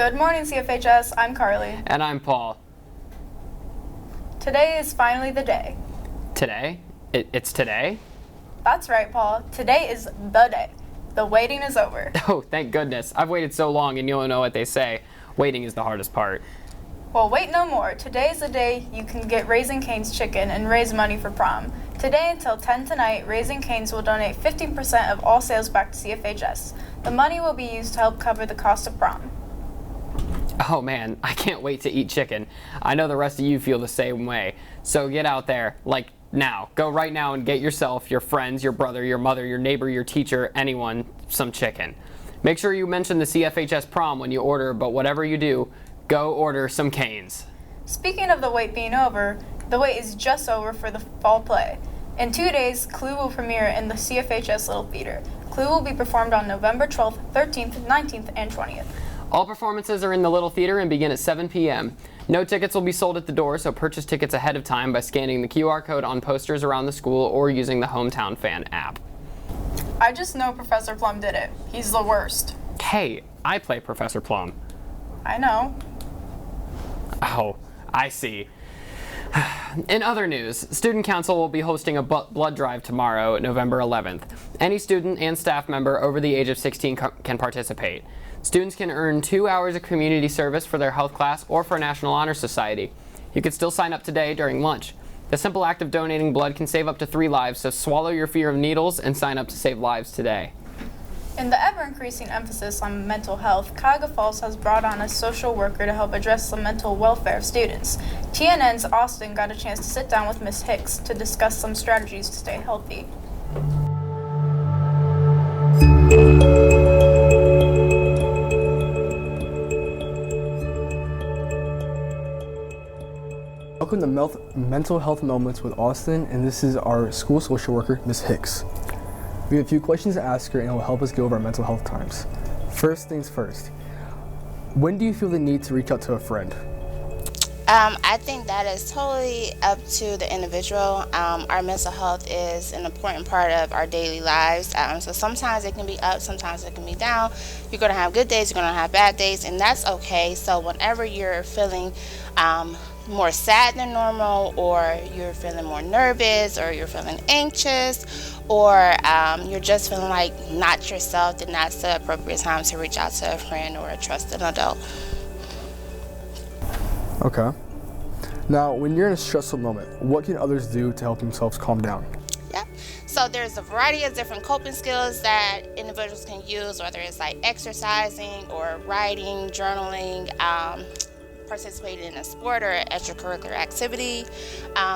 Good morning, CFHS. I'm Carly. And I'm Paul. Today is finally the day. Today? It's today? That's right, Paul. Today is the day. The waiting is over. Oh, thank goodness. I've waited so long, and you'll know what they say. Waiting is the hardest part. Well, wait no more. Today is the day you can get Raising Cane's chicken and raise money for prom. Today until 10 tonight, Raising Cane's will donate 15% of all sales back to CFHS. The money will be used to help cover the cost of prom. Oh man, I can't wait to eat chicken. I know the rest of you feel the same way. So get out there, like now. Go right now and get yourself, your friends, your brother, your mother, your neighbor, your teacher, anyone, some chicken. Make sure you mention the CFHS prom when you order, but whatever you do, go order some Cane's. Speaking of the wait being over, the wait is just over for the fall play. In 2 days, Clue will premiere in the CFHS Little Theater. Clue will be performed on November 12th, 13th, 19th, and 20th. All performances are in the Little Theater and begin at 7 p.m. No tickets will be sold at the door, so purchase tickets ahead of time by scanning the QR code on posters around the school or using the Hometown Fan app. I just know Professor Plum did it. He's the worst. Hey, I play Professor Plum. I know. Oh, I see. In other news, Student Council will be hosting a blood drive tomorrow, November 11th. Any student and staff member over the age of 16 can participate. Students can earn 2 hours of community service for their health class or for National Honor Society. You can still sign up today during lunch. The simple act of donating blood can save up to 3 lives, so swallow your fear of needles and sign up to save lives today. In the ever-increasing emphasis on mental health, Cuyahoga Falls has brought on a social worker to help address the mental welfare of students. TNN's Austin got a chance to sit down with Ms. Hicks to discuss some strategies to stay healthy. Welcome to Mental Health Moments with Austin, and this is our school social worker, Ms. Hicks. We have a few questions to ask her, and it will help us get over our mental health times. First things first, when do you feel the need to reach out to a friend? I think that is totally up to the individual. Our mental health is an important part of our daily lives. So sometimes it can be up, sometimes it can be down. You're going to have good days, you're going to have bad days, and that's okay. So whenever you're feeling more sad than normal, or you're feeling more nervous, or you're feeling anxious, or you're just feeling like not yourself, then that's the appropriate time to reach out to a friend or a trusted adult. Okay. Now, when you're in a stressful moment, what can others do to help themselves calm down? Yeah. So there's a variety of different coping skills that individuals can use, whether it's like exercising or writing, journaling, participating in a sport or extracurricular activity.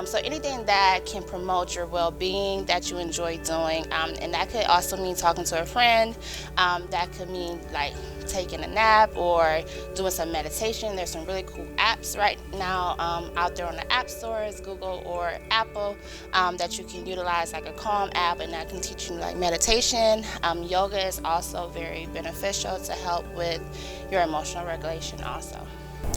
So anything that can promote your well-being that you enjoy doing. And that could also mean talking to a friend. That could mean like taking a nap or doing some meditation. There's some really cool apps right now out there on the app stores, Google or Apple, that you can utilize, like a Calm app, and that can teach you like meditation. Yoga is also very beneficial to help with your emotional regulation also.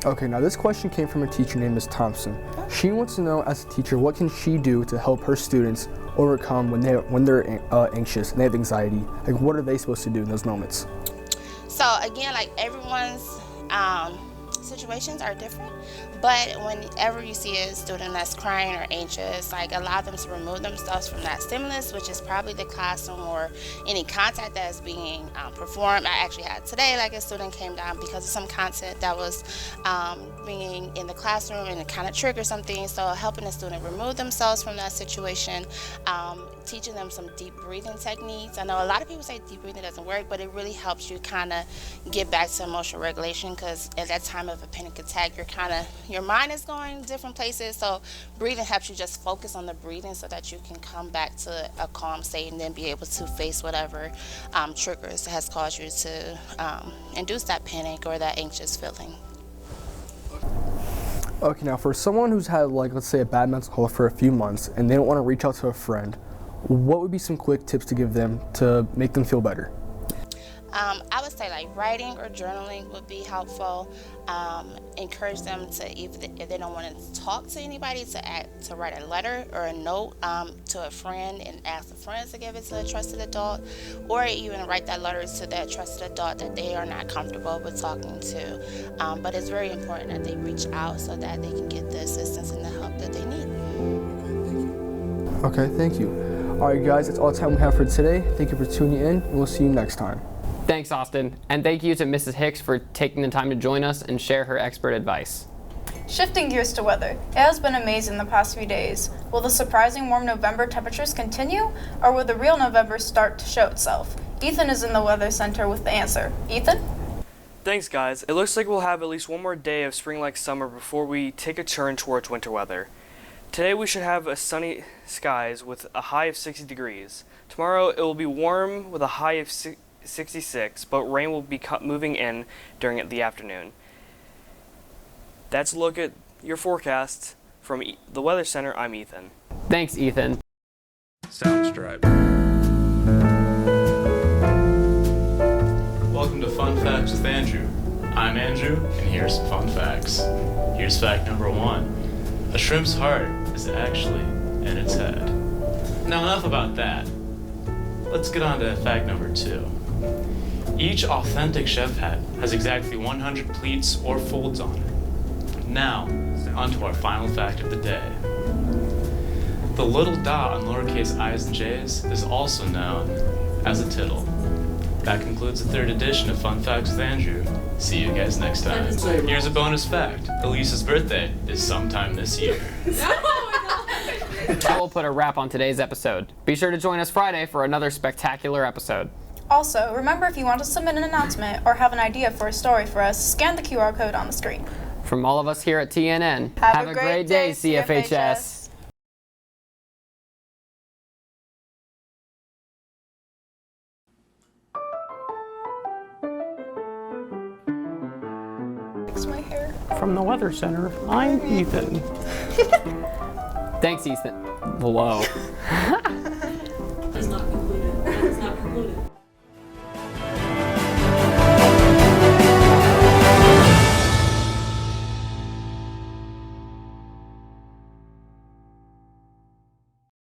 Okay, now this question came from a teacher named Ms. Thompson. She wants to know, as a teacher, what can she do to help her students overcome when they're anxious and they have anxiety? Like, what are they supposed to do in those moments? So again, like everyone's situations are different, but whenever you see a student that's crying or anxious, like allow them to remove themselves from that stimulus, which is probably the classroom or any content that is being performed. I actually had today, like a student came down because of some content that was being in the classroom, and it kind of triggered something. So helping the student remove themselves from that situation, teaching them some deep breathing techniques. I know a lot of people say deep breathing doesn't work, but it really helps you kind of get back to emotional regulation, because at that time of a panic attack, your mind is going different places. So breathing helps you just focus on the breathing so that you can come back to a calm state and then be able to face whatever triggers has caused you to induce that panic or that anxious feeling. Okay, now for someone who's had, like, let's say a bad mental health for a few months and they don't want to reach out to a friend, what would be some quick tips to give them to make them feel better? I would say like writing or journaling would be helpful. Encourage them to, if they don't want to talk to anybody, to write a letter or a note to a friend and ask a friend to give it to a trusted adult, or even write that letter to that trusted adult that they are not comfortable with talking to. But it's very important that they reach out so that they can get the assistance and the help that they need. Okay, thank you. All right, guys, that's all the time we have for today. Thank you for tuning in, and we'll see you next time. Thanks, Austin. And thank you to Mrs. Hicks for taking the time to join us and share her expert advice. Shifting gears to weather, it has been amazing the past few days. Will the surprising warm November temperatures continue, or will the real November start to show itself? Ethan is in the Weather Center with the answer. Ethan? Thanks, guys. It looks like we'll have at least one more day of spring-like summer before we take a turn towards winter weather. Today we should have a sunny skies with a high of 60 degrees. Tomorrow it will be warm with a high of 66, but rain will be moving in during the afternoon. That's a look at your forecast. From the Weather Center, I'm Ethan. Thanks, Ethan. Soundstripe. Welcome to Fun Facts with Andrew. I'm Andrew, and here's some fun facts. Here's fact number 1. A shrimp's heart is actually in its head. Now enough about that. Let's get on to fact number 2. Each authentic chef hat has exactly 100 pleats or folds on it. Now, onto our final fact of the day. The little dot on lowercase i's and j's is also known as a tittle. That concludes the 3rd edition of Fun Facts with Andrew. See you guys next time. Here's a bonus fact. Elisa's birthday is sometime this year. That will put a wrap on today's episode. Be sure to join us Friday for another spectacular episode. Also, remember, if you want to submit an announcement or have an idea for a story for us, scan the QR code on the screen. From all of us here at TNN, Have a great day, CFHS. Fix my hair. From the Weather Center, I'm Ethan. Thanks, Ethan. Below. That is not concluded. That is not concluded.